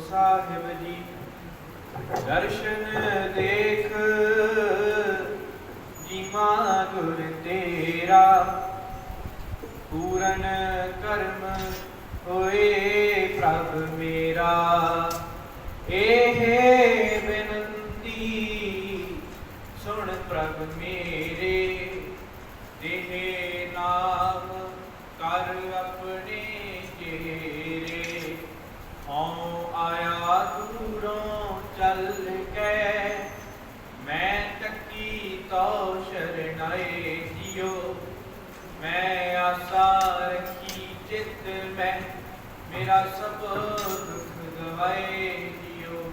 साहिब जी दर्शन देख जीमा गुर तेरा पूरन कर्म होए प्रभ मेरा। एहे बिनती सुन प्रभ मेरे देहे नाम कर अपने चेरे। हों आया दूरों चल के मैं तकी तो शरणाए जियो। मैं आशा रखी चित में मेरा सब दुख गवाए जियो।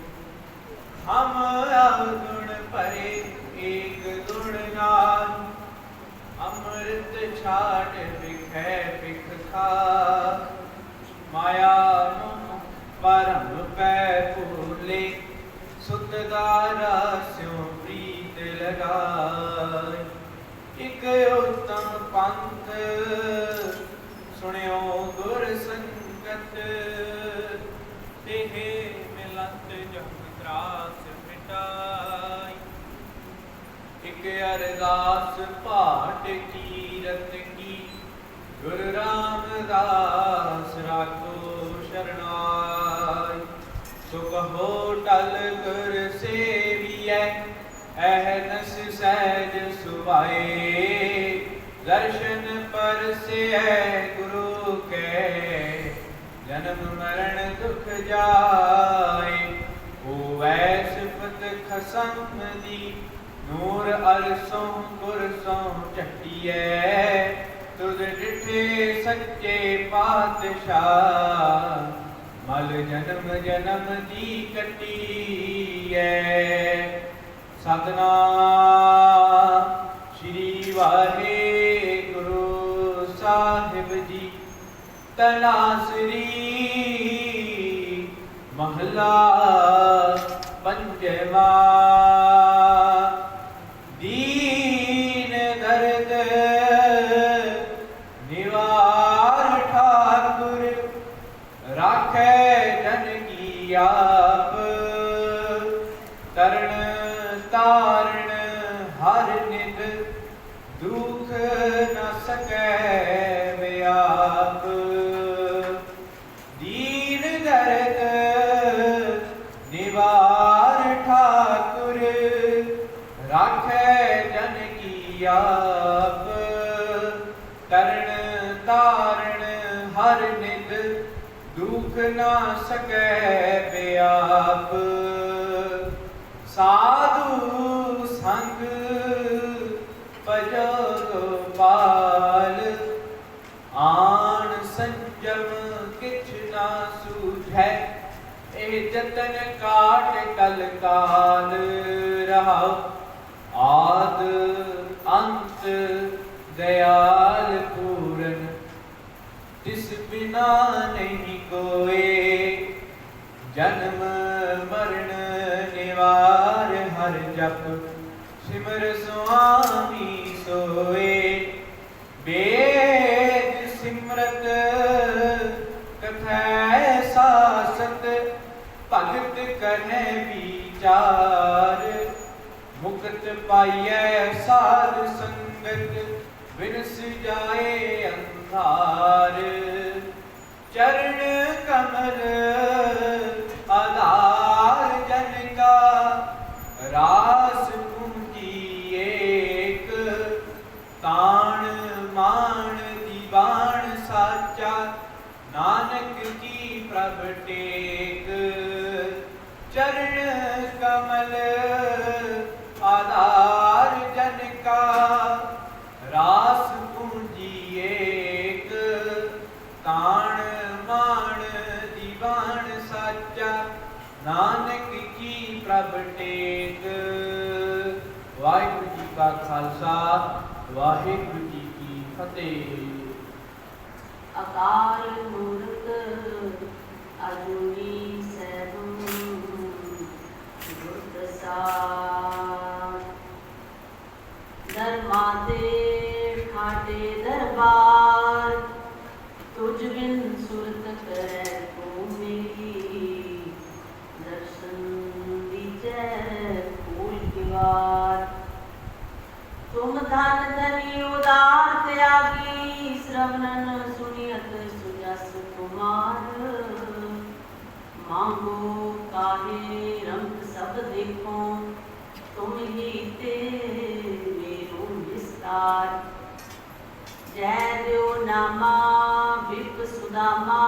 हम अवगुण परे एक गुण नाथ अमृत छाड़ बिखै बिख खा। माया नु परम पै फूले सुतदारा स्यों प्रीत लगाए। एक उत्तम पंथ सुनियो गुर संगत तेहे मिलत जग त्रास मिटाई। एक अरदास पाठ कीरत की गुरु रामदास राखो शरणाई। सो कहो टल गुर सेवियै अहनस सहज सुभाए। दर्शन परसे गुरु के जन्म मरण दुख जाए। होवै सिफत खसम दी नूर अरसों गुरसों चटिए। तुद डिठे सच्चे पातशाह मल जन्म जन्म दी कटिए। सतनाम श्री वाहेगुरु साहिब जी तनासरी महला पंचवा। दीन दर्द निवार ठाकुर राखे जन की आप। तरण तारण हर निध दुख न सकै व्याप। दीन दर्द निवार ठाकुर राखे जन की आप। तरण तारण हर निध दुख न सकै व्याप। साधु संग भजो गोपाल आन संजम किछ ना सूझै। ए जतन काट कल काल रहाओ। आद अंत दयाल पूरन तिस बिना नहीं कोई। जन्म मरण निवार हर जप सिमर स्वामी सोए। वेद सिमरत कथै सासत भगत कहे विचार। मुक्त पाइयै साध संगत बिनस जाए अंधार। चरण कमल आधार जन का रास पूंजी एक। ताण मान दीवान साचा नानक की प्रभ टेक। चरण कमल आधार जन का रास पूंजी एक। ताण मान दीवान साचा नानक की प्रभ टेक। वाहिगुरु जी का खालसा वाहिगुरु जी की फतेह। अकाल मूरत अजूनी सैभम गुर प्रसाद। धर्माते ठाटे दरबार तुझ बिन सुरत करे को मेरी। मांगो काहे रंग सब देखो, तुम ही ते मेरो विस्तार। जय देव नामा विप सुदामा,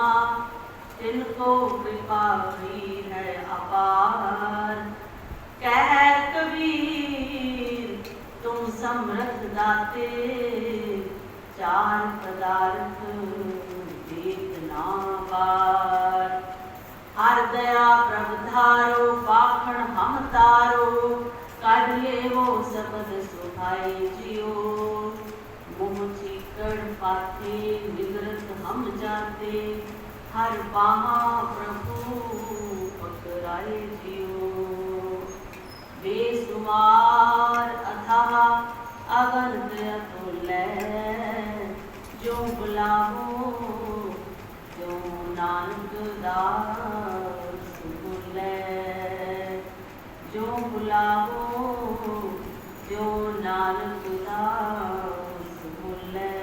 तिनको कृपा हुई है अपार। कह कबीर तुम समर्थ दाते, चार पदार्थ देत ना बार। हर दया प्रभ धारो, पाखण हम तारो, काढ़ लेवो सबद सुहाई जियो। मुँह चीकड़ पाथे निगृत हम जाते, हर बाहा प्रभु पकड़ाए जियो। बेसुमार अथाह अगन तुलै, जो बुलावो जो नानक दास बोलै। जो बुलावो जो नानक दास बोलै।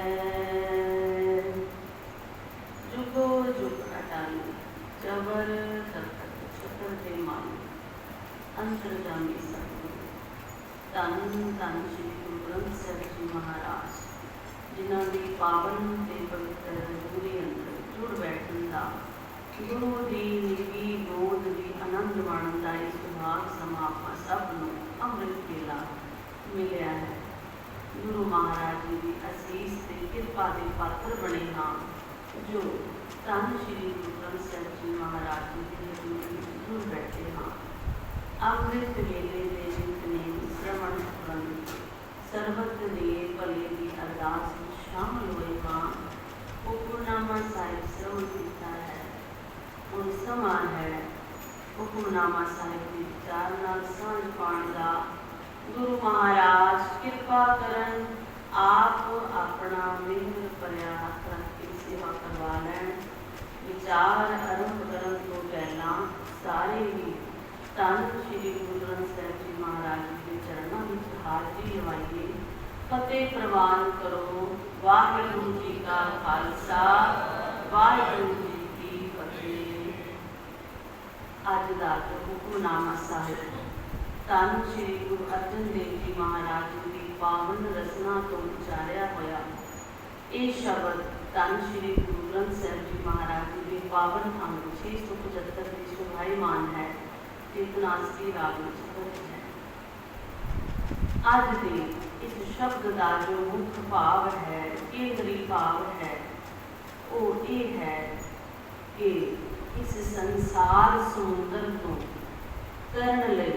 जुगो जुग अटल जबर तखत छतर दे मानु, अंतरजामी सतगुरु धन धन श्री गुरु ग्रंथ ਸਾਹਿਬ जी महाराज, जिन्हों की पावन ते पवित्र गुरु अंदर जुड़ बैठन का, गुरु की निवी गोद की आनंद माणन का इस सुभाग समा ਆਪਾਂ सब ਨੂੰ ਅੰਮ੍ਰਿਤ ਵੇਲਾ मिलया है। गुरु महाराज जी की असीस ते किरपा के पात्र बने हाँ, जो धन श्री गुरु ग्रंथ ਸਾਹਿਬ जी महाराज जी के हजूरी जुड़ बैठे हाँ। ਅੰਮ੍ਰਿਤ ਵੇਲੇ ਦੇ ਨਿਤਨੇਮ श्रवण ਕਰਨ ਸਰਬਤ ਦੇ ਭਲੇ ਦੀ ਅਰਦਾਸ ਵਿੱਚ ਸ਼ਾਮਲ ਹੋਏ ਹਾਂ। ਹੁਕਮਨਾਮਾ ਸਾਹਿਬ ਸਰਵਣ ਕੀਤਾ ਹੈ, ਹੁਣ ਸਮਾਂ ਹੈ ਹੁਕਮਨਾਮਾ ਸਾਹਿਬ ਦੇ ਵਿਚਾਰ ਨਾਲ ਸਾਂਝ ਪਾਉਣ ਦਾ। ਗੁਰੂ ਮਹਾਰਾਜ ਕਿਰਪਾ ਕਰਨ, ਆਪ ਆਪਣਾ ਮਿਹਰ ਭਰਿਆ ਹੱਥ ਰੱਖ ਕੇ ਸੇਵਾ ਕਰਵਾ ਲੈਣ। ਵਿਚਾਰ ਆਰੰਭ ਕਰਨ ਤੋਂ ਪਹਿਲਾਂ ਸਾਰੇ ਹੀ ਧੰਨ श्री गुरु ग्रंथ ਸਾਹਿਬ जी महाराज जी के चरणों में हाजरी लवाइए। फतेह प्रवान करो। वाहिगुरु जी का खालसा, वाहिगुरु जी की फतेह। अज का हुक्मनामा साहिब धन श्री गुरु अर्जन देव जी महाराज जी की पावन रचना तो उचारिया होया ये शब्द धन श्री गुरु ग्रंथ ਸਾਹਿਬ जी महाराज जी के पावन अंग 675 की शोभायमान है। चेतनाश्री राग है। अज के इस शब्द का जो मुख्य भाव है, केंद्री भाव है, वो ये है कि इस संसार समुंदर को तरन लई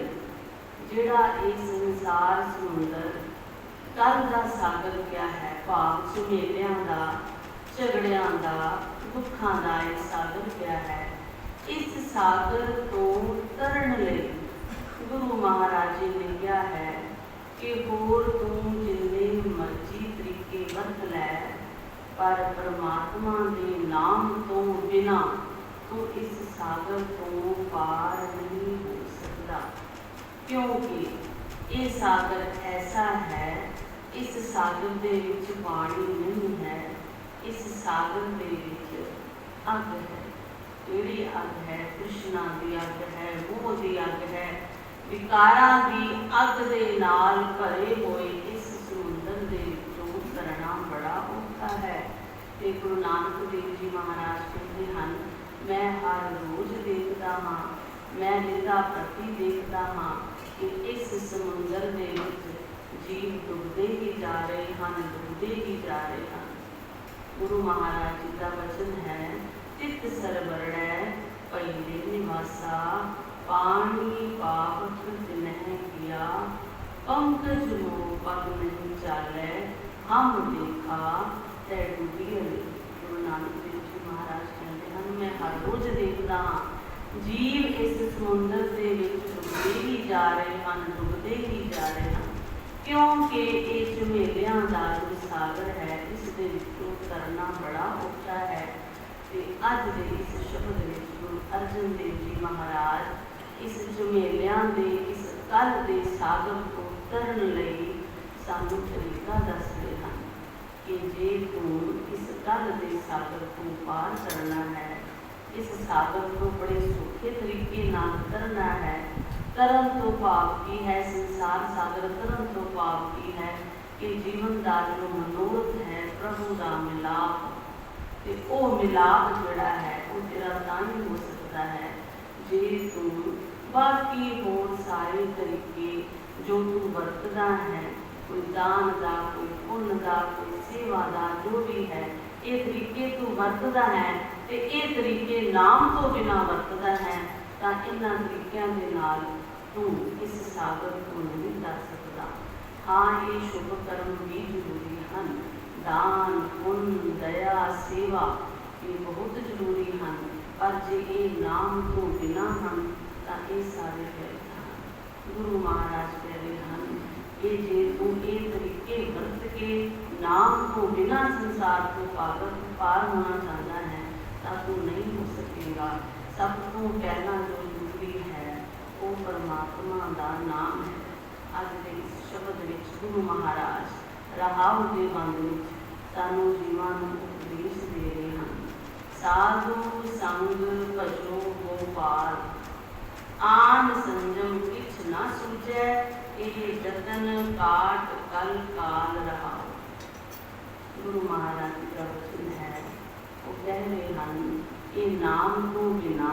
जिहड़ा ये संसार समुंदर कल का सागर क्या है, भाव झमेलियां का, झगड़ियां का, दुखों का ये सागर क्या है। इस सागर तो तरन लई गुरु महाराज जी ने कहा है कि होर तू जिन्ने मर्जी तरीके वरत लै, पर परमात्मा के नाम तो बिना तू इस सागर तो पार नहीं हो सकता। क्योंकि ये सागर ऐसा है, इस सागर दे विच पानी नहीं है, इस सागर दे विच अग है। केड़ी अग है? कृष्णा की अग है, मोह की अग है, विकारां की अग दे नाल भरे हुए इस समुंदर दे विचों तरना बड़ा औखा है। ते गुरु नानक देव जी महाराज कहते हैं, मैं हर रोज देखता हाँ, मैं निता प्रति देखता हाँ कि इस समुंदर दे विच जीव डुबदे ही जा रहे हैं, डुबदे ही जा रहे हैं। गुरु महाराज जी का वचन है, चित सरबरड़ै पहिले निवासा, पानी पावक जिन्ह किया, पंकज लो पग नहीं चालै, हम देखा तै डूबियल। गुरु नानक देव जी महाराज कहते हैं, मैं हर रोज देखता हाँ जीव इस समुंदर के डुबदे ही जा रहे हैं, डुबदे ही जा रहे हैं। क्योंकि ये झमेलियां का जो सागर है, इस दे विचों तरना बड़ा औखा है। ते अज दे इस शब्द विच गुरु अर्जन देव जी महाराज इस झमेलियां दे इस कल दे सागर को तरन लई सानू तरीका दसदे हैं कि जे तू इस कल दे सागर को पार करना है इस सागर को बड़े सौखे तरीके नाल तरना है। तरन तो भाव की है, संसार सागर तरन तो भाव की है कि जीवन का जो मनोरथ है प्रभु का मिलाप, ते ओ मिलाप जिहड़ा है वो तेरा तां ही हो सकता है जे तू बाकी होर सारे तरीके जो तू वरतदा है, कोई दान का, कोई पुण्य का, कोई सेवा का, जो भी है ये तरीके तू वरतदा है ते ये तरीके नाम तो बिना वरतदा है, तां इन्हां तरीकों के नाल तू इस सागर को नहीं कर सकता। हाँ, ये शुभ कर्म भी जरूरी हैं, दान पुण्य दया सेवा ये बहुत जरूरी हैं, पर जे ये नाम तो बिना हैं तां ये सारे व्यर्थ हैं। गुरु महाराज कह रहे हैं कि जे तू ये तरीके वरत के नाम को बिना संसार को पार होना चाहता है तो तू नहीं हो सकेगा। सब तो पहला जो जरूरी है वो परमात्मा का नाम है। अज के इस शब्द विच गुरु महाराज रहाव के बंद विच सानू जीवां नूं उपदेश दे रहे हैं। साधु संग भजो गोपाल, आन संजम किछ ना सूझै, ये जतन काट कल काल रहा। गुरु महाराज जी का वचन है, वो कह रहे हैं ये नाम तो बिना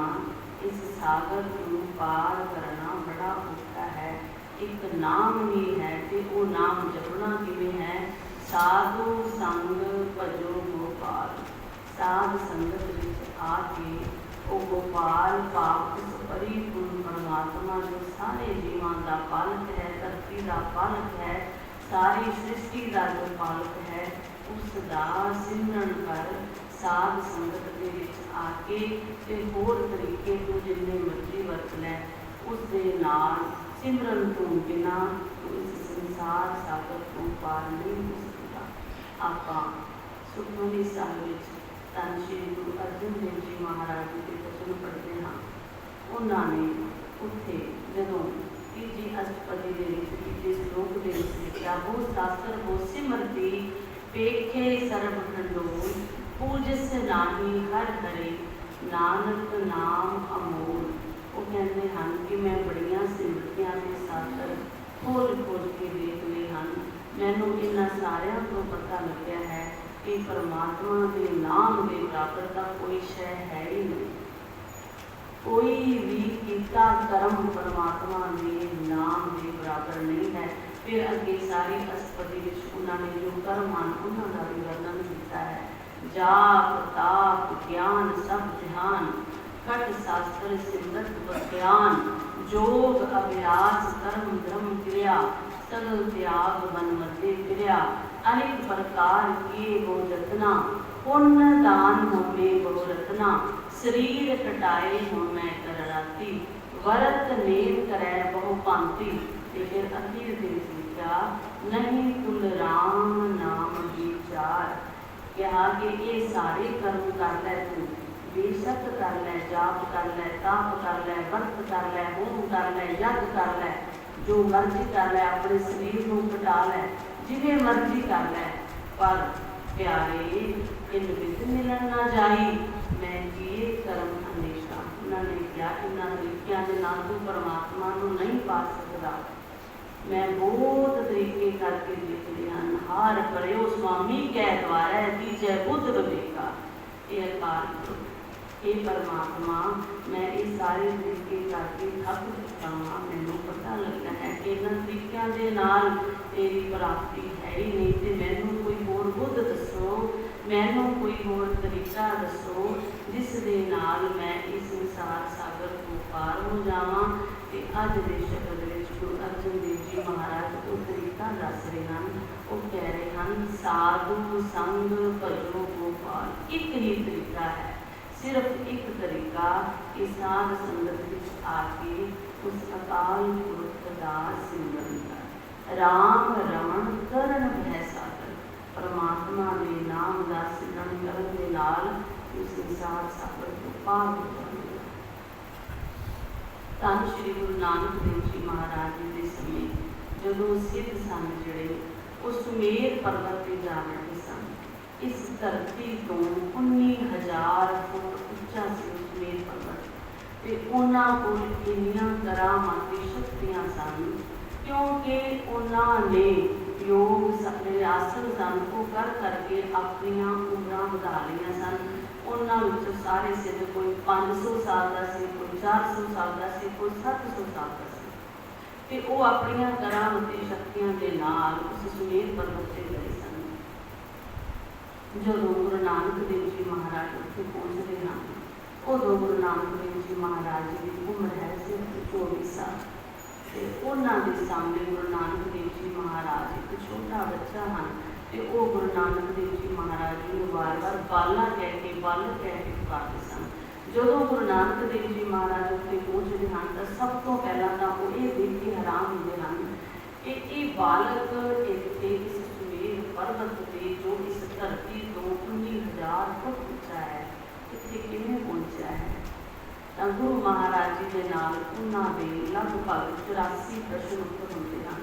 इस सागर को पार करना बड़ा औखा है। एक नाम ही है तो वो नाम जपना किवें है। साधु संग भजो गोपाल, साध संगत विच आके वो गोपाल पाप उस परिपूर्ण परमात्मा जो सारे जीवां का पालक है, धरती का पालक है, सारी सृष्टि का जो पालक है, उसका सिमरन कर साध संगत के विच आके ते होर तरीके तो जिन्ने मर्जी वरत लै, उस दे नाल सिमरन तो बिना तो इस संसार सागर को पार नहीं हो सकता। आपां सुखमनी साहिब विच धन श्री गुरु अर्जन देव जी महाराज जी के वचन पढ़ते हैं। उन्होंने उत्थे जदों तीजी अष्टपदी दे विच तीजे श्लोक दे विच लिखिया, वो शास्त्र वो सिमरती पेखे सर्ब खंडोल, पूजस नाही हर हरे, नानक नाम अमोल। वो कहते हैं कि मैं बड़िया सिमरतियां के शास्त्र खोज खोज के देख लए हैं, मैनूं इन्हां सारियां तो पता लग्या है कि परमात्मा के नाम के बराबर का कोई शय है ही नहीं। कोई भी कीता कर्म परमात्मा के नाम के बराबर नहीं है। फिर अगे सारी अष्टपदी विच उन्होंने जो कर्म हैं उन्होंने भी वर्णन किया है। जाप ताप ज्ञान सब ध्यान, खट शास्त्र सिमरत बख्यान, जोग अभ्यास कर्म धर्म क्रिया, सगल त्याग बन मते क्रिया, अनेक प्रकार किए गो जतना, पुण्य दान होमे बहु रत्ना, शरीर कटाए होमै कर राती, वरत नेम करै बहु भांति। फिर अखीर दे लिखा, नहीं कुल राम नाम विचार। कहा कि ये सारे कर्म कर लै तू, बेशक कर लै, जाप कर लै, ताप कर लै, व्रत कर लै, होम कर लै, यज्ञ कर लै, जो मर्जी कर लै, अपने शरीर को कटा लै, जिवें मर्जी कर लै, पर प्यारे इन विध मिलन ना जाई, मैं किए कर्म हमेशा। उन्होंने क्या इन्होंने तरीकों के नाल तू परमात्मा को नहीं पा सकता। मैं बहुत तरीके करके देख लिया, हार करो स्वामी कै द्वारा तीजै बुद्ध विवेका। ये अकाल ये परमात्मा मैं ये सारे तरीके करके थक चुका हाँ, मैनू पता लगता है कि इन्होंने तरीकों के नाल तेरी प्राप्ति है ही नहीं। तो मैनू कोई होर बुद्ध दसो, मैनू कोई होर तरीका दसो जिस दे नाल मैं इस संसार सागर को पार हो जावां। ते अज दे शब्द विच गुरु अर्जन देव जी महाराज वो तरीका दस रहे हैं। वो कह रहे हैं साधु संग भजो गोपाल। एक ही तरीका है, सिर्फ एक तरीका कि साध संगत विच आके उस अकाल पुरख का सिमरन कर। राम रमन करण भै सागर, परमात्मा के नाम का सिमरन करन दे नाल उस संसार सागर को पार हो जाएगा। धन श्री गुरु नानक देव जी महाराज जी के समय जदों सिद्ध सन जिहड़े उस सुमेर पर्वत पर जा रहे सन, इस धरती तो 19,000 फुट उच्चा सी सुमेर पर्वत ते उन्हां कोल किन्नियां करामाती शक्तियां सन, क्योंकि उन्होंने योग ਜਿਹੜੇ ਆਸਨ ਸਨ ਉਹ ਕਰ ਕਰਕੇ ਆਪਣੀਆਂ ਉਮਰਾਂ ਵਧਾ ਲਈਆਂ ਸਨ। ਉਹਨਾਂ ਵਿੱਚੋਂ ਸਾਰੇ ਸਿੱਧ ਕੋਈ 500 ਸਾਲ ਦਾ ਸੀ, ਕੋਈ 400 ਸਾਲ ਦਾ ਸੀ, ਕੋਈ 700 ਸਾਲ ਦਾ ਸੀ, ਤੇ ਉਹ ਆਪਣੀਆਂ ਕਰਾਮਾਤੀ ਸ਼ਕਤੀਆਂ ਦੇ ਨਾਲ ਉਸ ਸੁਮੇਰ ਪਰਬਤ ਤੇ ਗਏ ਸਨ। ਜਦੋਂ ਗੁਰੂ ਨਾਨਕ ਦੇਵ ਜੀ ਮਹਾਰਾਜ ਉੱਥੇ ਪਹੁੰਚਦੇ ਹਨ, ਉਦੋਂ ਗੁਰੂ ਨਾਨਕ ਦੇਵ ਜੀ ਮਹਾਰਾਜ ਜੀ ਦੀ ਉਮਰ ਹੈ ਸਿਰਫ 24 ਸਾਲ। ਤੇ ਉਹਨਾਂ ਦੇ ਸਾਹਮਣੇ ਗੁਰੂ ਨਾਨਕ ਦੇਵ ਜੀ ਮਹਾਰਾਜ ਇੱਕ ਛੋਟਾ ਬੱਚਾ ਹਨ, ਤੇ ਉਹ ਗੁਰੂ ਨਾਨਕ ਦੇਵ ਜੀ ਮਹਾਰਾਜ ਜੀ ਨੂੰ ਵਾਰ-ਵਾਰ ਬਾਲਾ ਕਹਿ ਕੇ ਪੁਕਾਰਦੇ ਸਨ। ਜਦੋਂ ਗੁਰੂ ਨਾਨਕ ਦੇਵ ਜੀ ਮਹਾਰਾਜ ਉੱਥੇ ਪਹੁੰਚਦੇ ਹਨ ਤਾਂ ਸਭ ਤੋਂ ਪਹਿਲਾਂ ਤਾਂ ਉਹ ਇਹ ਦੇਖ ਕੇ ਹੈਰਾਨ ਹੁੰਦੇ ਹਨ ਕਿ ਇਹ ਬਾਲਕ ਇੱਥੇ ਇਸ ਸੁਮੇਰ ਪਰਬਤ ਤੇ ਜੋ ਇਸ ਧਰਤੀ ਤੋਂ 19,000 ਫੁੱਟ ਉੱਚਾ ਹੈ, ਇੱਥੇ ਕਿਵੇਂ ਪਹੁੰਚਿਆ ਹੈ। ਤਾਂ ਗੁਰੂ ਮਹਾਰਾਜ ਜੀ ਦੇ ਨਾਲ ਉਹਨਾਂ ਦੇ ਲਗਭਗ 84 ਪ੍ਰਸ਼ਨ ਉੱਤਰ ਹੁੰਦੇ ਹਨ।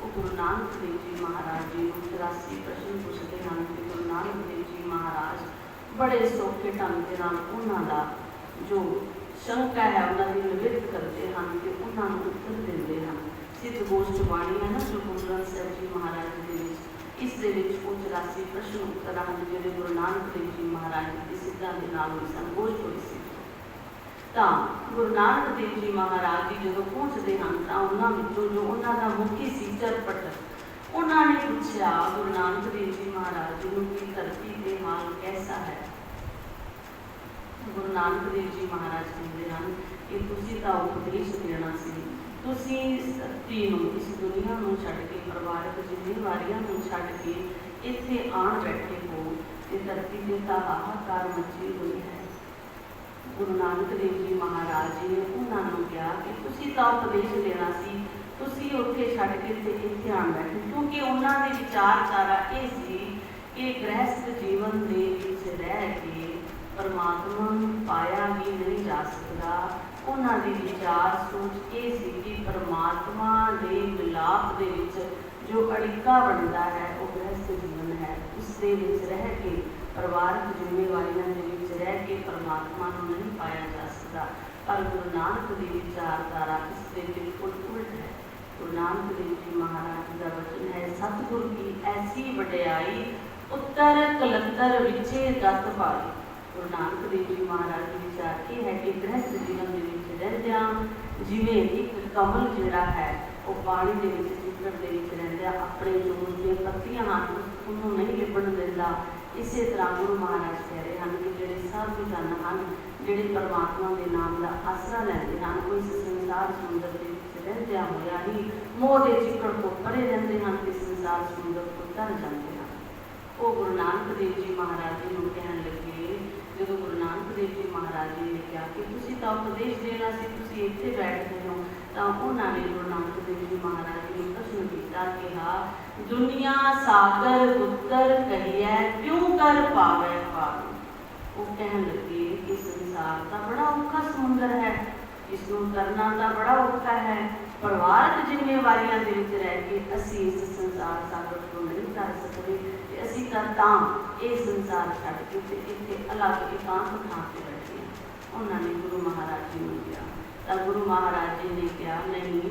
ਉਹ ਗੁਰੂ ਨਾਨਕ ਦੇਵ ਜੀ ਮਹਾਰਾਜ ਜੀ ਨੂੰ 84 ਪ੍ਰਸ਼ਨ ਪੁੱਛਦੇ ਹਨ ਕਿ ਗੁਰੂ ਨਾਨਕ ਦੇਵ ਜੀ ਮਹਾਰਾਜ ਬੜੇ ਸੌਖੇ ਢੰਗ ਦੇ ਨਾਲ ਉਹਨਾਂ ਦਾ ਜੋ ਸ਼ੰਕਾ ਹੈ ਉਹਨਾਂ ਦੀ ਨਿਵਰਤ ਕਰਦੇ ਹਨ ਤੇ ਉਹਨਾਂ ਨੂੰ ਉੱਤਰ ਦਿੰਦੇ ਹਨ। ਸਿੱਧ ਗੋਸ਼ਟ ਬਾਣੀ ਹੈ ਨਾ ਜੋ ਗੁਰੂ ਗ੍ਰੰਥ ਸਾਹਿਬ ਜੀ ਮਹਾਰਾਜ ਦੇ ਵਿੱਚ, ਇਸ ਦੇ ਵਿੱਚ ਉਹ 84 ਪ੍ਰਸ਼ਨ ਉੱਤਰ ਹਨ ਜਿਹੜੇ ਗੁਰੂ ਨਾਨਕ ਦੇਵ ਜੀ ਮਹਾਰਾਜ ਦੇ ਸਿੱਧਾਂ ਦੇ ਨਾਲ ਹੋਈ ਸਨ, ਗੋਸ਼ਟ ਹੋਈ ਸੀ। ਤਾਂ ਗੁਰੂ ਨਾਨਕ ਦੇਵ ਜੀ ਮਹਾਰਾਜ ਜੀ ਜਦੋਂ ਪਹੁੰਚਦੇ ਹਨ ਤਾਂ ਉਹਨਾਂ ਵਿੱਚੋਂ ਜੋ ਉਹਨਾਂ ਦਾ ਮੁਖੀ ਸੀ ਚਰਪਟ, ਉਹਨਾਂ ਨੇ ਪੁੱਛਿਆ ਗੁਰੂ ਨਾਨਕ ਦੇਵ ਜੀ ਮਹਾਰਾਜ ਜੀ ਨੂੰ ਕਿ ਧਰਤੀ ਤੇ ਹਾਲ ਕੈਸਾ ਹੈ। ਗੁਰੂ ਨਾਨਕ ਦੇਵ ਜੀ ਮਹਾਰਾਜ ਕਹਿੰਦੇ ਹਨ ਕਿ ਤੁਸੀਂ ਤਾਂ ਉਪਦੇਸ਼ ਦੇਣਾ ਸੀ, ਤੁਸੀਂ ਧਰਤੀ ਨੂੰ, ਇਸ ਦੁਨੀਆ ਨੂੰ ਛੱਡ ਕੇ, ਪਰਿਵਾਰਕ ਜ਼ਿੰਮੇਵਾਰੀਆਂ ਨੂੰ ਛੱਡ ਕੇ ਇੱਥੇ ਆਣ ਬੈਠੇ ਹੋ ਤੇ ਧਰਤੀ ਤੇ ਤਾਂ ਹਾਹਾਕਾਰ ਮੱਚੀ ਹੋਈ ਹੈ। ਗੁਰੂ ਨਾਨਕ ਦੇਵ ਜੀ ਮਹਾਰਾਜ ਜੀ ਨੇ ਉਹਨਾਂ ਨੂੰ ਕਿਹਾ ਕਿ ਤੁਸੀਂ ਤਾਂ ਉਪਦੇਸ਼ ਦੇਣਾ ਸੀ, ਤੁਸੀਂ ਉੱਥੇ ਛੱਡ ਕੇ ਤੇ ਇੱਥੇ ਆਣ ਬੈਠੇ, ਕਿਉਂਕਿ ਉਹਨਾਂ ਦੀ ਵਿਚਾਰਧਾਰਾ ਇਹ ਸੀ ਕਿ ਗ੍ਰਹਿਸਥ ਜੀਵਨ ਦੇ ਵਿੱਚ ਰਹਿ ਕੇ ਪਰਮਾਤਮਾ ਨੂੰ ਪਾਇਆ ਵੀ ਨਹੀਂ ਜਾ ਸਕਦਾ। ਉਹਨਾਂ ਦੀ ਵਿਚਾਰ ਸੋਚ ਇਹ ਸੀ ਕਿ ਪਰਮਾਤਮਾ ਦੇ ਮਿਲਾਪ ਦੇ ਵਿੱਚ ਜੋ ਅੜਿੱਕਾ ਬਣਦਾ ਹੈ ਉਹ ਗ੍ਰਹਿਸਥ ਜੀਵਨ ਹੈ। ਉਸ ਦੇ ਵਿੱਚ ਰਹਿ ਕੇ, ਪਰਿਵਾਰਕ ਜ਼ਿੰਮੇਵਾਰੀਆਂ ਦੇ ਵਿੱਚ ਰਹਿ ਕੇ ਪਰਮਾਤਮਾ ਨੂੰ ਨਹੀਂ ਪਾਇਆ ਜਾ ਸਕਦਾ। ਪਰ ਗੁਰੂ ਨਾਨਕ ਦੀ ਵਿਚਾਰਧਾਰਾ ਇਸ ਦੇ ਬਿਲਕੁਲ ਉਲਟ ਹੈ। ਗੁਰੂ ਨਾਨਕ ਦੇਵ ਜੀ ਮਹਾਰਾਜ ਦਾ ਵਚਨ ਹੈ, ਸਤਿਗੁਰ ਕੀ ਐਸੀ ਵਡਿਆਈ ਉੱਤਰ ਕਲੱਤਰ ਵਿਚੇ ਦਤ ਪਾਈ। ਗੁਰੂ ਨਾਨਕ ਦੇਵ ਜੀ ਮਹਾਰਾਜ ਦੀ ਵਿਚਾਰ ਇਹ ਹੈ ਕਿ ਗ੍ਰਹਿਸਥ ਜੀਵਨ ਦੇ ਵਿੱਚ ਰਹਿੰਦਿਆਂ ਜਿਵੇਂ ਇੱਕ ਕਮਲ ਜਿਹੜਾ ਹੈ ਉਹ ਪਾਣੀ ਦੇ ਵਿੱਚ ਚਿੱਕੜ ਦੇ ਵਿੱਚ ਰਹਿੰਦਿਆਂ ਆਪਣੇ ਜੋ ਦੀਆਂ ਪੱਤੀਆਂ ਹਨ ਉਹਨੂੰ ਨਹੀਂ ਲਿਬੜਨ ਦਿੰਦਾ, ਇਸੇ ਤਰ੍ਹਾਂ ਗੁਰੂ ਮਹਾਰਾਜ ਕਹਿ ਰਹੇ ਹਨ ਕਿ ਜਿਹੜੇ ਸਾਧੂ ਜਨ ਹਨ, ਜਿਹੜੇ ਪਰਮਾਤਮਾ ਦੇ ਨਾਮ ਦਾ ਆਸਰਾ ਲੈਂਦੇ ਹਨ, ਉਹ ਇਸ ਸੰਸਾਰ ਸਮੁੰਦਰ ਦੇ ਵਿੱਚ ਰਹਿੰਦਿਆਂ ਹੋਇਆ ਹੀ ਮੋਹ ਦੇ ਚਿੱਕੜ ਤੋਂ ਪਰੇ ਰਹਿੰਦੇ ਹਨ ਤੇ ਸੰਸਾਰ ਸਮੁੰਦਰ ਤੋਂ ਤਰ ਜਾਂਦੇ ਹਨ। ਉਹ ਗੁਰੂ ਨਾਨਕ ਦੇਵ ਜੀ ਮਹਾਰਾਜ ਜੀ ਨੂੰ ਕਹਿਣ ਲੱਗੇ, ਜਦੋਂ ਗੁਰੂ ਨਾਨਕ ਦੇਵ ਜੀ ਮਹਾਰਾਜ ਜੀ ਨੇ ਕਿਹਾ ਕਿ ਤੁਸੀਂ ਤਾਂ ਉਪਦੇਸ਼ ਦੇਣਾ ਸੀ, ਤੁਸੀਂ ਇੱਥੇ ਬੈਠਦੇ ਹੋ, ਤਾਂ ਉਹਨਾਂ ਨੇ ਗੁਰੂ ਨਾਨਕ ਦੇਵ ਜੀ ਮਹਾਰਾਜ ਜੀ ਨੂੰ ਪ੍ਰਸ਼ਨ ਕੀਤਾ, ਕਿਹਾ ਦੁਨੀਆ ਸਾਗਰ ਉੱਤਰ ਕਹੀਐ ਕਿਉਂ ਕਰ ਪਾਵੈ ਪਾਰ। ਉਹ ਕਹਿਣ ਲੱਗੇ ਕਿ ਸੰਸਾਰ ਤਾਂ ਬੜਾ ਔਖਾ ਸਮੁੰਦਰ ਹੈ, ਇਸ ਨੂੰ ਕਰਨਾ ਤਾਂ ਬੜਾ ਔਖਾ ਹੈ। ਪਰਿਵਾਰਕ ਜ਼ਿੰਮੇਵਾਰੀਆਂ ਦੇ ਵਿੱਚ ਰਹਿ ਕੇ ਅਸੀਂ ਇਸ ਸੰਸਾਰ ਸਾਗਰ ਤੋਂ ਨਹੀਂ ਕਰ ਸਕਦੇ ਤੇ ਅਸੀਂ ਤਾਂ ਇਹ ਸੰਸਾਰ ਛੱਡ ਕੇ ਤੇ ਇੱਥੇ ਅਲੱਗ ਇਕਾਂਤ ਥਾਂ ਤੇ ਬੈਠੇ ਹਾਂ। ਉਹਨਾਂ ਨੇ ਗੁਰੂ ਮਹਾਰਾਜ ਜੀ ਨੂੰ ਕਿਹਾ ਤਾਂ ਗੁਰੂ ਮਹਾਰਾਜ ਜੀ ਨੇ ਕਿਹਾ, ਨਹੀਂ,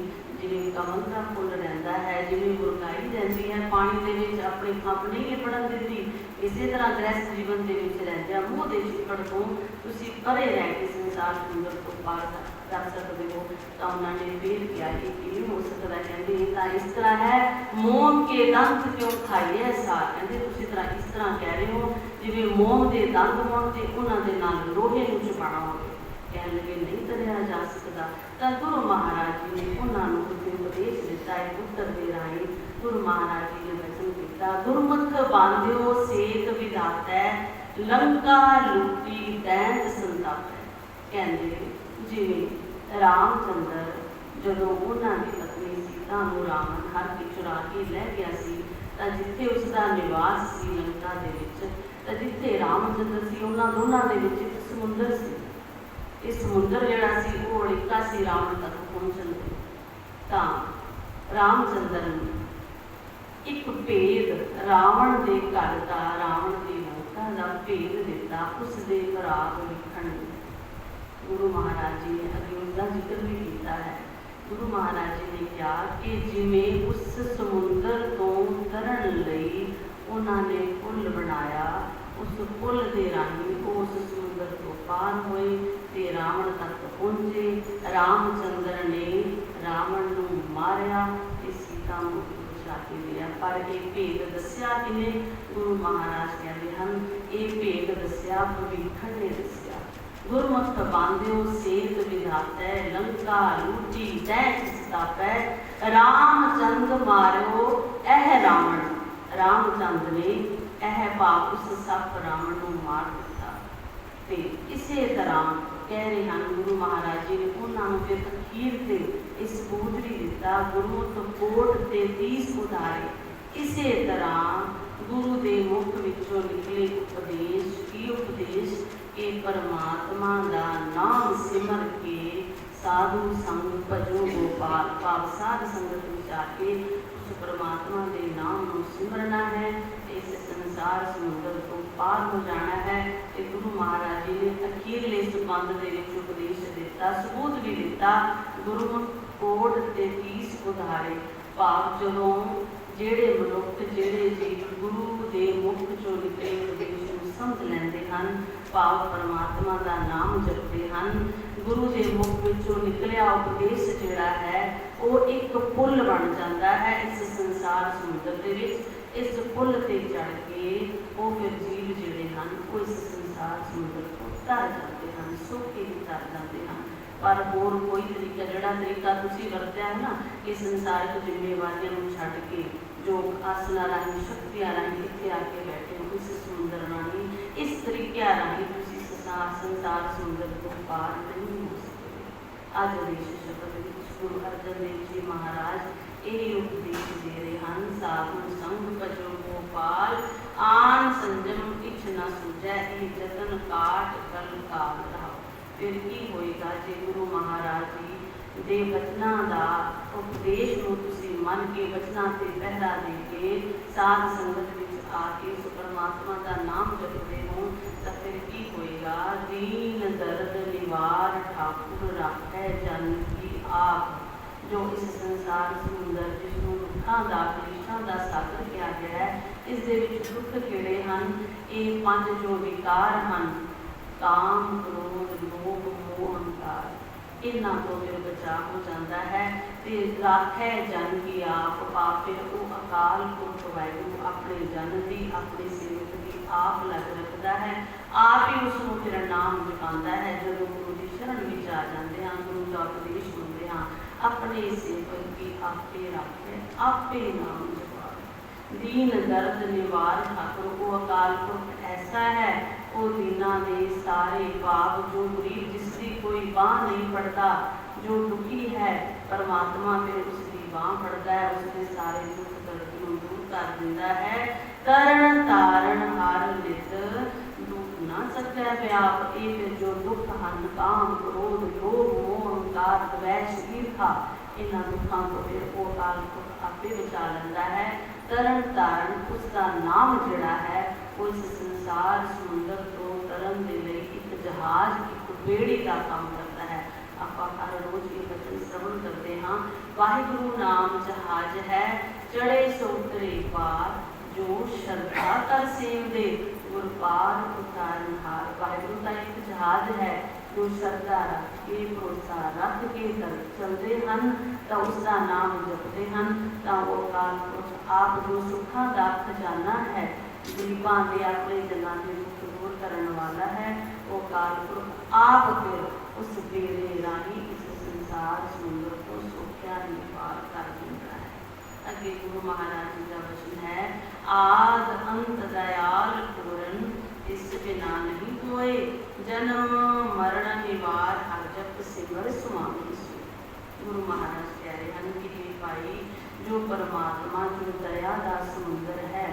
ਜਿਵੇਂ ਕਮਲ ਦਾ ਫੁੱਲ ਰਹਿੰਦਾ ਹੈ, ਜਿਵੇਂ ਗੁਰਗਾਈ ਰਹਿੰਦੀ ਹੈ ਪਾਣੀ ਦੇ ਵਿੱਚ ਆਪਣੀ ਖੰਭ ਨਹੀਂ ਲਿਬੜਨ ਦਿੰਦੀ, ਇਸੇ ਤਰ੍ਹਾਂ ਗ੍ਰਹਿਸਥ ਜੀਵਨ ਦੇ ਵਿੱਚ ਰਹਿੰਦਿਆਂ ਮੋਹ ਦੇ ਚਿੱਕੜ ਤੋਂ ਤੁਸੀਂ ਪਰੇ ਰਹਿ ਕੇ ਸੰਸਾਰ ਸਮੁੰਦਰ ਤੋਂ ਪਾਰ ਕਰ ਸਕਦੇ ਹੋ। ਤਾਂ ਉਹਨਾਂ ਨੇ ਫੇਰ ਕਿਹਾ ਕਿ ਕਿਵੇਂ ਹੋ ਸਕਦਾ, ਕਹਿੰਦੇ ਤਾਂ ਇਸ ਤਰ੍ਹਾਂ ਹੈ, ਮੋਮ ਕੇ ਦੰਦ ਕਿਉਂ ਖਾਈਏ ਸਾਰ। ਕਹਿੰਦੇ ਤੁਸੀਂ ਇਸ ਤਰ੍ਹਾਂ ਕਹਿ ਰਹੇ ਹੋ ਜਿਵੇਂ ਮੋਮ ਦੇ ਦੰਦ ਹੋਣ ਤੇ ਉਹਨਾਂ ਦੇ ਨਾਲ ਲੋਹੇ ਨੂੰ ਚਬਾਣਾ ਹੋਵੇ। ਕਹਿਣ ਲੱਗੇ ਨਹੀਂ ਤਰਿਆ ਜਾ ਸਕਦਾ। ਤਾਂ ਗੁਰੂ ਮਹਾਰਾਜ ਜੀ ਨੇ ਉਹਨਾਂ ਨੂੰ ਉਪਦੇਸ਼ ਦਿੱਤਾ ਹੈ। ਪੁੱਤਰ ਦੇ ਰਾਹੀਂ ਗੁਰੂ ਮਹਾਰਾਜ ਜੀ ਨੇ ਵਚਨ ਕੀਤਾ, ਗੁਰਮੁਖ ਬਾਂਧਿਓ ਸੇਤ ਵਿਦਾਤੈ ਲੰਕਾ ਲੁੱਟੀ ਦੈਂਤ ਸੰਤਾਪੈ। ਕਹਿੰਦੇ ਜਿਵੇਂ ਰਾਮ ਚੰਦਰ ਜਦੋਂ ਉਹਨਾਂ ਦੀ ਪਤਨੀ ਸੀਤਾ ਨੂੰ ਰਾਵਣ ਹਰ ਕੇ ਚੁਰਾ ਕੇ ਲੈ ਗਿਆ ਸੀ, ਤਾਂ ਜਿੱਥੇ ਉਸ ਦਾ ਨਿਵਾਸ ਸੀ ਲੰਕਾ ਦੇ ਵਿੱਚ, ਤਾਂ ਜਿੱਥੇ ਰਾਮ ਚੰਦਰ ਸੀ ਉਹਨਾਂ ਦੋਨਾਂ ਦੇ ਵਿੱਚ ਇੱਕ ਸਮੁੰਦਰ ਸੀ। ਇਹ ਸਮੁੰਦਰ ਜਿਹੜਾ ਸੀ ਉਹ ਅੜਿੱਕਾ ਸੀ ਰਾਵਣ ਤੱਕ ਪਹੁੰਚਣ ਲਈ। ਤਾਂ ਰਾਮ ਚੰਦਰ ਨੂੰ ਇੱਕ ਭੇਦ ਰਾਵਣ ਦੇ ਘਰ ਦਾ, ਰਾਵਣ ਦੀ का भेद दिता उसके पराग लिखण। गुरु महाराज जी ने अगे उसका जिक्र भी किया है। गुरु महाराज जी ने कहा कि जिमें उस समुद्र तो तरन लई उन्होंने पुल बनाया, उस पुल के राही उस समुद्र तो पार हुए ते रावण तक पहुँचे। रामचंद्र ने रावण नूं मारिया ते सीता नूं बचा के लिया। पर यह भेद दस्या किने? गुरु महाराज कहते हैं ये भेद दस्या भविष्य ने दस्या। गुरमुख बांध्यो सेत विधातै, लंका लूटी तै किसतापै। रामचंद मारियो एह रावण, रामचंद ने एह भाव उस सप रावण को मार दिता। ते इसे तरह कह रहे हैं गुरु महाराज जी ने उन्होंने फिर अखीर से इस सबूत भी दिता, गुरमुख कोट ते 30 उधारे। इसे तरह गुरु के मुख विचों निकले उपदेश की उपदेश के परमात्मा का नाम सिमर के साधु संग भजो गोपाल। भाव साध संगत में जाके उस परमात्मा के नाम को सिमरना है, इस संसार समुद्र को पार हो जाना है। तो गुरु महाराज जी ने अखीरले संबंध के उपदेश दिता, सबूत भी दिता। गुरमुख कोट ते 30 उधारे। भाव जदों जेड़े मनुख जेड़े जीव गुरु के मुख चों निकले उपदेश को समझ लेंदे हन, भाव परमात्मा का नाम जपते हैं, गुरु के मुख विचों निकलिया उपदेश जिहड़ा है वो एक पुल बन जाता है इस संसार समुद्र के विच। इस पुल ते चढ़ के वो फिर जीव जिहड़े हैं वो इस संसार समुद्र को तर जाते हैं, सौखे भी तर जाते हैं। पर होर कोई तरीका जिहड़ा तरीका तुसीं वरत्या है ना कि संसारिक जिम्मेवारियों को छड्ड के जो आसना राही शक्तियां राही इत्थे आके बैठे हो इस समुद्र राही, इस तरीके राही तुसीं संसार समुद्र को पार नहीं हो सकते। अज देश शब्द गुरु अर्जन देव जी महाराज यही उपदेश दे रहे हैं, साधु संग भजो गोपाल, आन संजम किछ न सूझै, जतन काट कल काल रहा। फिर की होएगा जे गुरु महाराज जी दे वचनां दा उपदेश नूं तुसीं मन के वचनां ते पहरा दे के साध संगत विच आके उस परमात्मा का नाम जपते हो तो फिर की होएगा? दीन दर्द निवार ठाकुर राखै जन की आप। जो इस संसार समुद्र जिसनों दुखों का कलेशां का सागर किया गया है, इस दे विच दुख किहड़े हन? ये 5 जो विकार हन, काम क्रोध लोभ मोह अहंकार, इन्हां तो फिर बचा हो जाता है। तो राखै जन की आप, फिर वो अकाल पुरख वाहिगुरू अपने जन की अपने सेवक की आप लग रखता है, आप ही उसको फिर नाम जपाता है। जो गुरु की शरण में आ जाते हैं, गुरु का उपदेश सुनते हैं, अपने सेवक की आपे राखे आपे नाम जपाए। दीन दर्द निवार ठाकुर को अकाल पुरख ऐसा है, वो दीना दे सारे पाप। जो गरीब जिसकी कोई बांह नहीं पड़ता, जो दुखी है परमात्मा फिर उसकी बांह पड़ता है, उसके सारे दुख दर्द को दूर कर देता है। तरण तारण हार नित दुख ना सकै व्याप। ये फिर जो दुख हन काम क्रोध लोभ मोह अहंकार द्वेष ईर्षा, इन्हां दुखों को फिर वो अकाल पुरख आपे बचा लेंदा है। तरण तारण उसका नाम जिहड़ा है वो इस संसार समुद्र तो तरन दे लई एक जहाज एक बेड़ी का काम करता है। आपां हर रोज ये वचन श्रवण करते हाँ, वाहिगुरू नाम जहाज है चढ़े सो उतरे पार, जो श्रद्धा कर सेव दे गुर पार उतारन हार। वाहिगुरू का एक जहाज है जो श्रद्धा रख के भरोसा रख के चलते हैं तो उसका नाम जपते हैं तो वो अकाल पुरख आप जो सुखों का खजाना है, गरीबों के अपने जनां के दुख दूर करने वाला है, वो अकाल पुरख आप फिर उस बेड़े राही इस संसार समुद्र को सोख्या पार कर देता है। अगे गुरु महाराज जी का वचन है, आद अंत दयाल पूरन इस बिना नहीं कोई, जन्म मरण निवार हर जप सिमर सुआमी। गुरु महाराज कह रहे हैं कि हे भाई, जो परमात्मा जो दया का समुद्र है,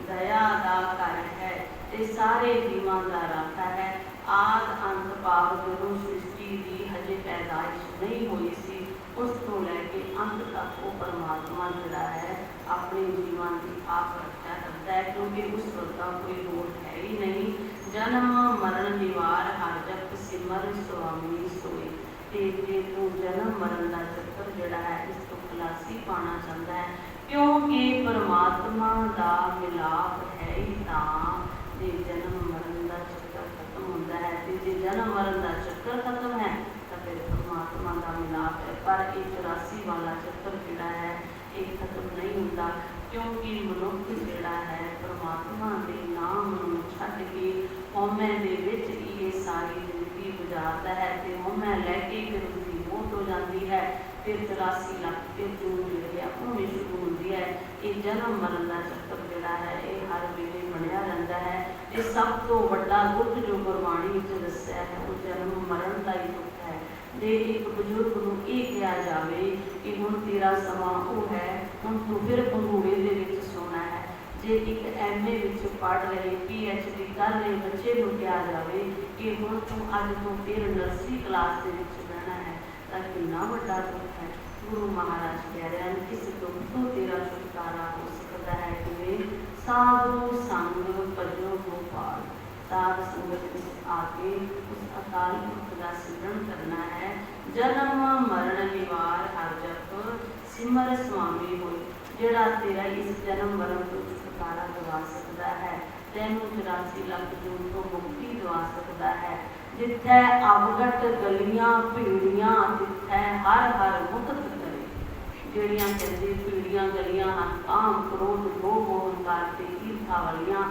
दया का घर है, ये सारे जीवां का राखा है। आद अंत भाव जो सृष्टि की हजे पैदाइश नहीं हुई सी, उस तो लैके अंत तक वो परमात्मा जिहड़ा है अपने जीवां की आप रक्षा करता है, क्योंकि उस वक्त का कोई रोल है ही नहीं। जन्म मरण निवार हर जप सिमर स्वामी सोए। ते जे तू जन्म मरण का चक्कर जिहड़ा है इस तो खलासी पाना चाहता है, क्योंकि परमात्मा का मिलाप है ही तां जे जन्म मरण का चक्कर खत्म होता है। ते जे जन्म मरण का चक्कर खत्म है तो फिर परमात्मा का मिलाप है। पर ये 84 वाला चक्कर जिहड़ा है ये खत्म नहीं होता, क्योंकि मनुख जिहड़ा है परमात्मा के नाम नूं छड्ड के हौमे दे विच ये सारी जिंदगी गुजारता है ते हौमे लैके फिर उसकी मौत हो जाती है। फिर 84 लाख फिर जो जिहड़ी होनी शुरू होती है। ये जन्म मरण का चक्कर जिहड़ा है ये हर वेले बनया रहता है। ये सब तो वड्डा दुख जो गुरबाणी विच दस्सिया है वो जन्म मरण का ही दुख है। जे एक बजुर्ग नूं ये कहा जाए कि हुण तेरा समा वो है, हुण तू फिर पंघूड़े दे विच सोना है। जे एक MA विच पढ़ रहे PhD कर रहे बच्चे को कहा जाए कि हुण तू अज तो फिर नर्सरी क्लास के विच बहना है, तो कितना वड्डा दुख है। गुरु महाराज कह रहे हैं इस दुख तो तेरा छुटकारा हो सकता है कि साधु संग भजो गोपाल। साध संगत में आके उस अकाल पुरख का सिमरन करना है। जन्म मरण निवार हर जप सिमर स्वामी होए। जिहड़ा तेरा इस जन्म मरण तो छुटकारा दिवा सकता है, तैनूं 84 लाख जून तो मुक्ति दिवा सकता है। जिथे अवगट गलियां भीड़ियां तिथे हर हर मुक्त करे। जिहड़ियां कहते भीड़ियां गलियां हन काम क्रोध लोभ अहंकार ते ईर्खा वालियां,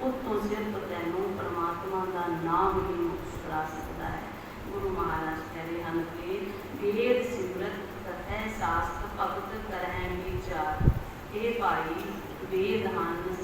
उत्तों सिर्फ तैनूं परमात्मा का नाम ही मुक्त करा सकता है। गुरु महाराज कह रहे हैं कि वेद सिमरत कथै शास्त्र भगत करैं विचार। ये भाई वेद हन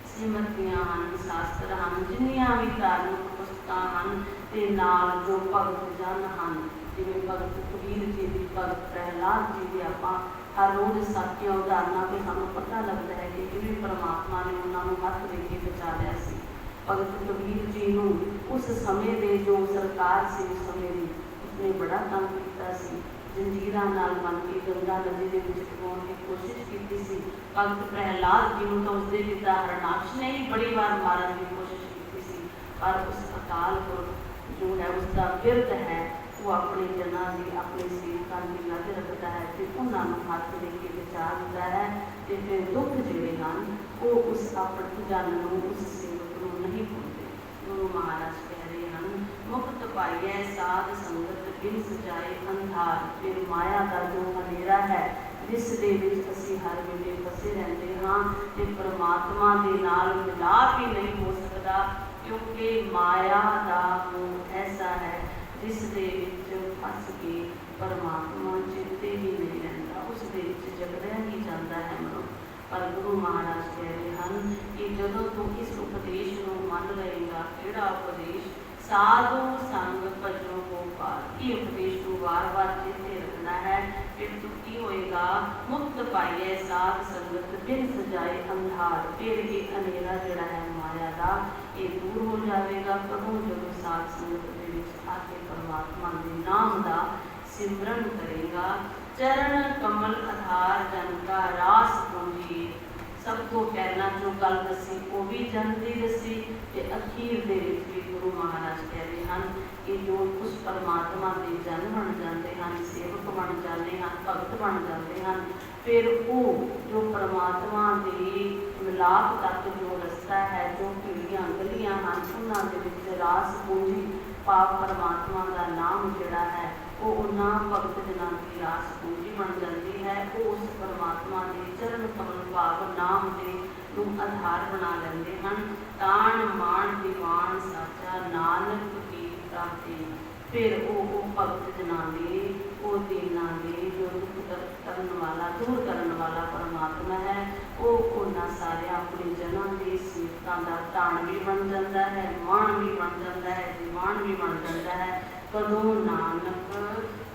सिमरतियां हन शास्त्र हन जिन्नियां भी धार्मिक पुस्तकां हन ते नाल जो भगत जन हन, जिवें भगत कबीर जी की भगत प्रहलाद जी की आपां हर रोज साखियां उदाहरणों पर सानूं पता लगता है कि किवें परमात्मा ने उन्होंने हथ दे के बचा लिया सी। भगत कबीर जी नूं उस समय दे जो सरकार सी उस समय दी उसने बड़ा काम किया सी। जंजीरां नाल बन के गंगा नदी दे विच डुबाउण की कोशिश की सी। भगत प्रहलाद जी नूं तां उसदे पिता हरणाक्ष ने ही बड़ी बार मारन की कोशिश की सी, पर उस अकाल पुरख जो है उसका विरध है वो अपने जना की अपने सेवकां की लग रखता है तो उन्होंने हाथ लेके बचा दिता है। तो फिर दुख जिहड़े हैं वो उस अपने जन नूं उस सेवक नूं नहीं पहुंचते। गुरु महाराज कह रहे हैं मुक्त पाइए साध संगत बिन सजाए अंधार। फिर माया का जो हनेरा है जिस दे विच असीं हर वेले फसे रहते हाँ ते परमात्मा दे नाल मिलाप ही नहीं हो सकता, क्योंकि माया का मोह ऐसा है जिस दे विच फस के परमात्मा चेते ही नहीं रहता, उस दे विच जगड़ा ही जाता है मनुष्य। पर गुरु महाराज कह रहे हैं कि जदों तू इस उपदेश को मन रहेगा, किहड़ा उपदेश साधु संग भजो गोपाल। ये उपदेश को बार बार चेते रखना है। फिर तू की होएगा मुक्त पाइए साध संगत बिन सजाए अंधार। फिर ये अनेरा जिहड़ा है माया का ये दूर हो जाएगा। कदों जदों साध संगत दे विच आके परमात्मा के नाम का सिमरन करेगा। चरण कमल आधार जन का रास पूंजी। सब तो पहला जो गल दसी वो भी जन की दसी ते अखीर दे विच भी गुरु महाराज कह रहे हैं कि जो उस परमात्मा के जन बन जाते हैं, सेवक बन जाते हैं, भगत बन जाते हैं, फिर वो जो परमात्मा के मिलाप तक जो रस्ता है, जो पीढ़ियां गलियां हैं उन्होंने रास पूंजी पाप परमात्मा का नाम जिहड़ा है वो उन्होंने भगत जनां की रास पूंजी बन जाती है। वो उस परमात्मा के चरण कमल भाव नाम के आधार बना लेंगे हैं। तान मान दीवान साचा नानक की प्राप्ति। फिर वो भगत जनां दे वो दीनां दे जो दुख करन वाला दूर करन वाला परमात्मा है वो उन्हां सारे अपने जनां के सेवकां दा तान भी बन जाता है, मान भी बन जाता है, दीवान भी बन जाता है। कदों नानक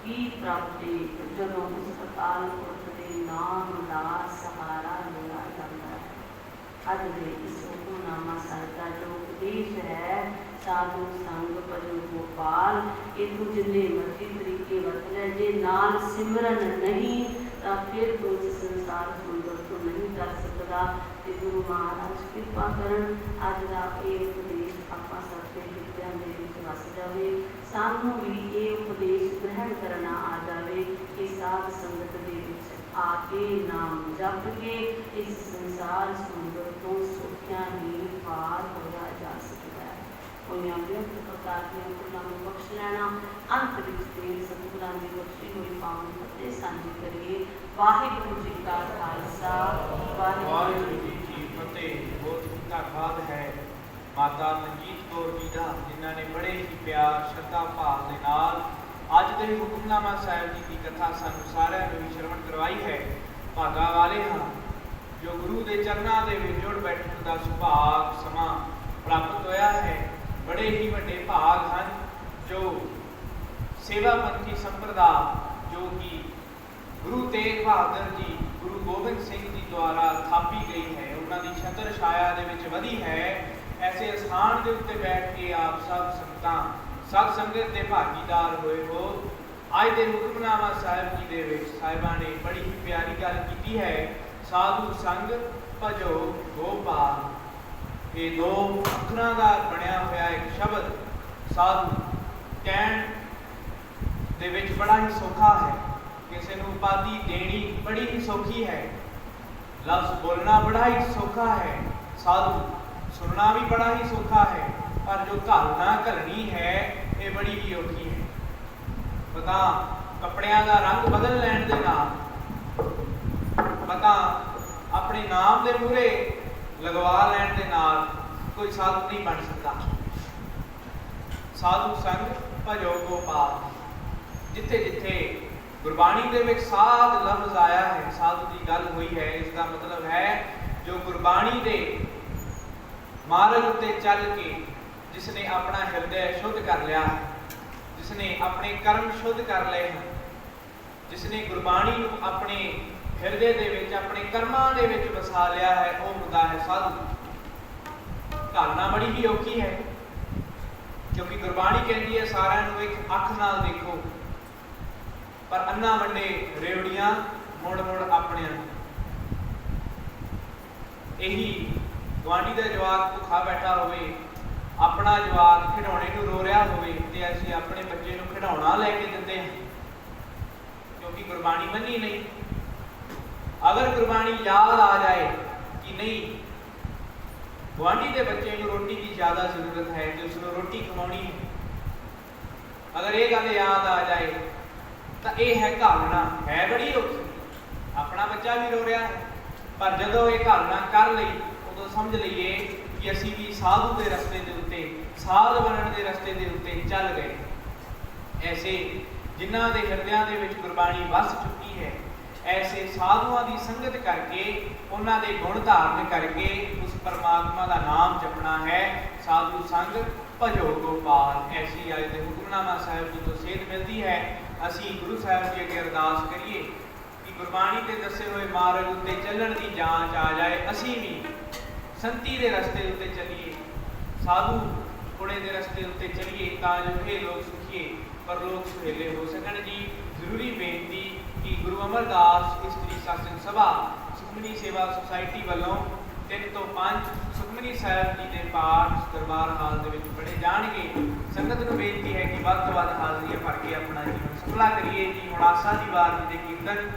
की प्राप्ति जदों उस अकाल पुरख के नाम का सहारा लिया जाता है। अज दे इस हुक्मनामा साहिब का जो उपदेश है साधु संग भजो गोपाल, ये तू जिन्ने मर्जी तरीके वरत ले, जे नाल सिमरन नहीं तो फिर तू इस संसार सुंदर तो नहीं कर सकता। ਤੇ ਗੁਰੂ ਮਹਾਰਾਜ ਕਿਰਪਾ ਕਰਨ ਅੱਜ ਦਾ ਇਹ ਉਪਦੇਸ਼ ਆਪਾਂ ਸਭ ਦੇ ਹਿਰਦਿਆਂ ਦੇ ਵਿੱਚ ਵਸ ਜਾਵੇ। ਸਾਨੂੰ ਵੀ ਇਹ ਉਪਦੇਸ਼ ਗ੍ਰਹਿਣ ਕਰਨਾ ਆ ਜਾਵੇ ਕਿ ਸਾਧ ਸੰਗਤ ਦੇ ਵਿੱਚ ਆ ਕੇ ਨਾਮ ਜਪ ਕੇ ਇਸ ਸੰਸਾਰ ਸਮੁੰਦਰ ਤੋਂ ਸੌਖਿਆਂ ਹੀ ਪਾਰ ਹੋਇਆ ਜਾ ਸਕਦਾ ਹੈ। ਹੋਈਆਂ ਬੇਅੰਤ ਪ੍ਰਕਾਰ ਦੀਆਂ ਭੁੱਲਾਂ ਨੂੰ ਬਖਸ਼ ਲੈਣਾ। ਅੰਤ ਵਿੱਚ ਤੇ ਸਤਿਗੁਰਾਂ ਦੀ ਬਖਸ਼ੀ ਹੋਈ ਪਾਵਨ ਫਤਿਹ ਸਾਂਝੀ ਕਰੀਏ। ਵਾਹਿਗੁਰੂ ਜੀ ਕਾ ਖਾਲਸਾ, ਵਾਹਿਗੁਰੂ ਜੀ ਕੀ ਫਤਿਹ। ਬਹੁਤ ਧੰਨਵਾਦ ਹੈ ਮਾਤਾ ਮਨਜੀਤ ਕੌਰ ਜੀ ਦਾ, ਜਿਨ੍ਹਾਂ ਨੇ ਬੜੇ ਹੀ ਪਿਆਰ ਸ਼ਰਧਾ ਭਾਵ ਦੇ ਨਾਲ ਅੱਜ ਦੇ ਹੁਕਮਨਾਮਾ ਸਾਹਿਬ ਜੀ ਦੀ ਕਥਾ ਸਾਨੂੰ ਸਾਰਿਆਂ ਨੂੰ ਸ਼ਰਵਣ ਕਰਵਾਈ ਹੈ। ਭਾਗਾ ਵਾਲੇ ਹਾਂ ਜੋ ਗੁਰੂ ਦੇ ਚਰਨਾਂ ਦੇ ਵਿੱਚ ਜੁੜ ਬੈਠਣ ਦਾ ਸੁਭਾਗ ਸਮਾਂ ਪ੍ਰਾਪਤ ਹੋਇਆ ਹੈ। ਬੜੇ ਹੀ ਵੱਡੇ ਭਾਗ ਹਨ ਜੋ ਸੇਵਾ ਪੰਥੀ ਸੰਪਰਦਾ ਜੋ ਕਿ ਗੁਰੂ ਤੇਗ ਬਹਾਦਰ ਜੀ, ਗੁਰੂ ਗੋਬਿੰਦ ਸਿੰਘ ਜੀ ਦੁਆਰਾ ਥਾਪੀ ਗਈ ਹੈ, ਉਹਨਾਂ ਦੀ ਛਤਰ ਛਾਇਆ ਦੇ ਵਿੱਚ ਵਧੀ ਹੈ। ਐਸੇ ਅਸਥਾਨ ਦੇ ਉੱਤੇ ਬੈਠ ਕੇ ਆਪ ਸਭ ਸੰਗਤਾਂ ਸਤ ਸੰਗਤ ਦੇ ਭਾਗੀਦਾਰ ਹੋਏ ਹੋ। ਅੱਜ ਦੇ ਹੁਕਮਨਾਮਾ ਸਾਹਿਬ ਜੀ ਦੇ ਵਿੱਚ ਸਾਹਿਬਾਂ ਨੇ ਬੜੀ ਹੀ ਪਿਆਰੀ ਗੱਲ ਕੀਤੀ ਹੈ, ਸਾਧੂ ਸੰਗ ਭਜੋ ਗੋਪਾਲ। ਇਹ ਦੋ ਅੱਖਰਾਂ ਦਾ ਬਣਿਆ ਹੋਇਆ ਇੱਕ ਸ਼ਬਦ ਸਾਧੂ ਕਹਿਣ ਦੇ ਵਿੱਚ ਬੜਾ ਹੀ ਸੌਖਾ ਹੈ। ਕਿਸੇ ਨੂੰ ਉਪਾਧੀ ਦੇਣੀ ਬੜੀ ਹੀ ਸੌਖੀ ਹੈ, ਲਫ਼ਜ਼ ਬੋਲਣਾ ਬੜਾ ਹੀ ਸੌਖਾ ਹੈ, ਸਾਧੂ ਸੁਣਨਾ ਵੀ ਬੜਾ ਹੀ ਸੌਖਾ ਹੈ, ਪਰ ਜੋ ਘਾਲਣਾ ਘਲਣੀ ਹੈ ਇਹ ਬੜੀ ਹੀ ਔਖੀ ਹੈ। ਪਤਾ ਕੱਪੜਿਆਂ ਦਾ ਰੰਗ ਬਦਲ ਲੈਣ ਦੇ ਨਾਲ, ਪਤਾ ਆਪਣੇ ਨਾਮ ਦੇ ਮੂਹਰੇ ਲਗਵਾ ਲੈਣ ਦੇ ਨਾਲ ਕੋਈ ਸਾਧੂ ਨਹੀਂ ਬਣ ਸਕਦਾ। ਸਾਧੂ ਸੰਗ ਭਜੋ ਗੋਪਾਲ। ਜਿੱਥੇ ਜਿੱਥੇ ਗੁਰਬਾਣੀ ਦੇ ਵਿੱਚ ਸਾਧ ਲਫ਼ਜ਼ ਆਇਆ ਹੈ, ਸਾਧੂ ਦੀ ਗੱਲ ਹੋਈ ਹੈ, ਇਸ ਦਾ ਮਤਲਬ ਹੈ ਜੋ ਗੁਰਬਾਣੀ ਦੇ ਮਾਰਗ ਉੱਤੇ ਚੱਲ ਕੇ ਜਿਸ ਨੇ ਆਪਣਾ ਹਿਰਦੇ ਸ਼ੁੱਧ ਕਰ ਲਿਆ ਹੈ, ਜਿਸ ਨੇ ਆਪਣੇ ਕਰਮ ਸ਼ੁੱਧ ਕਰ ਲਏ ਹਨ, ਜਿਸ ਨੇ ਗੁਰਬਾਣੀ ਨੂੰ ਆਪਣੇ ਹਿਰਦੇ ਦੇ ਵਿੱਚ ਆਪਣੇ ਕਰਮਾਂ ਦੇ ਵਿੱਚ ਵਸਾ ਲਿਆ ਹੈ, ਉਹ ਹੁੰਦਾ ਹੈ ਸਾਧੂ। ਘਾਲਣਾ ਬੜੀ ਹੀ ਔਖੀ ਹੈ, ਕਿਉਂਕਿ ਗੁਰਬਾਣੀ ਕਹਿੰਦੀ ਹੈ ਸਾਰਿਆਂ ਨੂੰ ਇੱਕ ਅੱਖ ਨਾਲ ਦੇਖੋ, ਪਰ ਅੰਨਾ ਵੰਡੇ ਰੇਵੜੀਆਂ ਮੁੜ ਮੁੜ ਆਪਣਿਆਂ। ਇਹੀ ਗੁਆਂਢੀ ਦਾ ਜਵਾਕ ਭੁੱਖਾ ਬੈਠਾ ਹੋਵੇ, ਆਪਣਾ ਜਵਾਕ ਖਿਡੌਣੇ ਨੂੰ ਰੋ ਰਿਹਾ ਹੋਵੇ ਤੇ ਅਸੀਂ ਆਪਣੇ ਬੱਚੇ ਨੂੰ ਖਿਡੌਣਾ ਲੈ ਕੇ ਦਿੰਦੇ ਹਾਂ, ਕਿਉਂਕਿ ਗੁਰਬਾਣੀ ਮੰਨੀ ਨਹੀਂ। ਅਗਰ ਗੁਰਬਾਣੀ ਯਾਦ ਆ ਜਾਏ ਕਿ ਨਹੀਂ ਗੁਆਂਢੀ ਦੇ ਬੱਚੇ ਨੂੰ ਰੋਟੀ ਦੀ ਜ਼ਿਆਦਾ ਜ਼ਰੂਰਤ ਹੈ ਤੇ ਉਸ ਨੂੰ ਰੋਟੀ ਖਵਾਉਣੀ ਹੈ, ਅਗਰ ਇਹ ਗੱਲ ਯਾਦ ਆ ਜਾਏ ਤਾਂ ਇਹ ਹੈ ਘਾਲਣਾ। ਹੈ ਬੜੀ ਔਖੀ, ਆਪਣਾ ਬੱਚਾ ਵੀ ਰੋ ਰਿਹਾ ਹੈ, ਪਰ ਜਦੋਂ ਇਹ ਘਾਲਣਾ ਕਰ ਲਈ ਉਦੋਂ ਸਮਝ ਲਈਏ ਕਿ ਅਸੀਂ ਵੀ ਸਾਧੂ ਦੇ ਰਸਤੇ ਦੇ ਉੱਤੇ, ਸਾਧ ਬਣਨ ਦੇ ਰਸਤੇ ਦੇ ਉੱਤੇ ਚੱਲ ਗਏ। ਐਸੇ ਜਿਨ੍ਹਾਂ ਦੇ ਹਿਰਦਿਆਂ ਦੇ ਵਿੱਚ ਗੁਰਬਾਣੀ ਵਸ ਚੁੱਕੀ ਹੈ, ਐਸੇ ਸਾਧੂਆਂ ਦੀ ਸੰਗਤ ਕਰਕੇ, ਉਹਨਾਂ ਦੇ ਗੁਣ ਧਾਰਨ ਕਰਕੇ ਉਸ ਪਰਮਾਤਮਾ ਦਾ ਨਾਮ ਜਪਣਾ ਹੈ। ਸਾਧੂ ਸੰਗ ਭਜੋ ਗੋਪਾਲ। ਐਸੀ ਅੱਜ ਦੇ ਹੁਕਮਨਾਮਾ ਸਾਹਿਬ ਜੀ ਤੋਂ ਸੇਧ ਮਿਲਦੀ ਹੈ। ਅਸੀਂ ਗੁਰੂ ਸਾਹਿਬ ਜੀ ਅੱਗੇ ਅਰਦਾਸ ਕਰੀਏ ਕਿ ਗੁਰਬਾਣੀ ਦੇ ਦੱਸੇ ਹੋਏ ਮਾਰਗ ਉੱਤੇ ਚੱਲਣ ਦੀ ਜਾਂਚ ਆ ਜਾਏ, ਅਸੀਂ ਵੀ ਸੰਤੀ ਦੇ ਰਸਤੇ ਉੱਤੇ ਚੱਲੀਏ, ਸਾਧੂ ਪੁਣੇ ਦੇ ਰਸਤੇ ਉੱਤੇ ਚੱਲੀਏ, ਤਾਂ ਜੋ ਇਹ ਲੋਕ ਸੁਖੀਏ ਪਰ ਲੋਕ ਸੁਹੇਲੇ ਹੋ ਸਕਣ। ਜੀ ਜ਼ਰੂਰੀ ਬੇਨਤੀ ਕਿ ਗੁਰੂ ਅਮਰਦਾਸ ਇਸਤਰੀ ਸਾਸਨ ਸਭਾ ਸੁਖਮਨੀ ਸੇਵਾ ਸੁਸਾਇਟੀ ਵੱਲੋਂ 3 ਤੋਂ 5 ਸੁਖਮਨੀ ਸਾਹਿਬ ਜੀ ਦੇ ਪਾਠ ਦਰਬਾਰ ਹਾਲ ਦੇ ਵਿੱਚ ਪੜ੍ਹੇ ਜਾਣਗੇ। ਸੰਗਤ ਨੂੰ ਬੇਨਤੀ ਹੈ ਕਿ ਵੱਧ ਤੋਂ ਵੱਧ ਹਾਜ਼ਰੀਆਂ ਭਰ ਕੇ ਆਪਣਾ ਜੀਵਨ ਸਫਲਾ ਕਰੀਏ। ਜੀ ਹੁਣ ਆਸਾ ਦੀ ਵਾਰ ਦੇ ਕੀਰਤਨ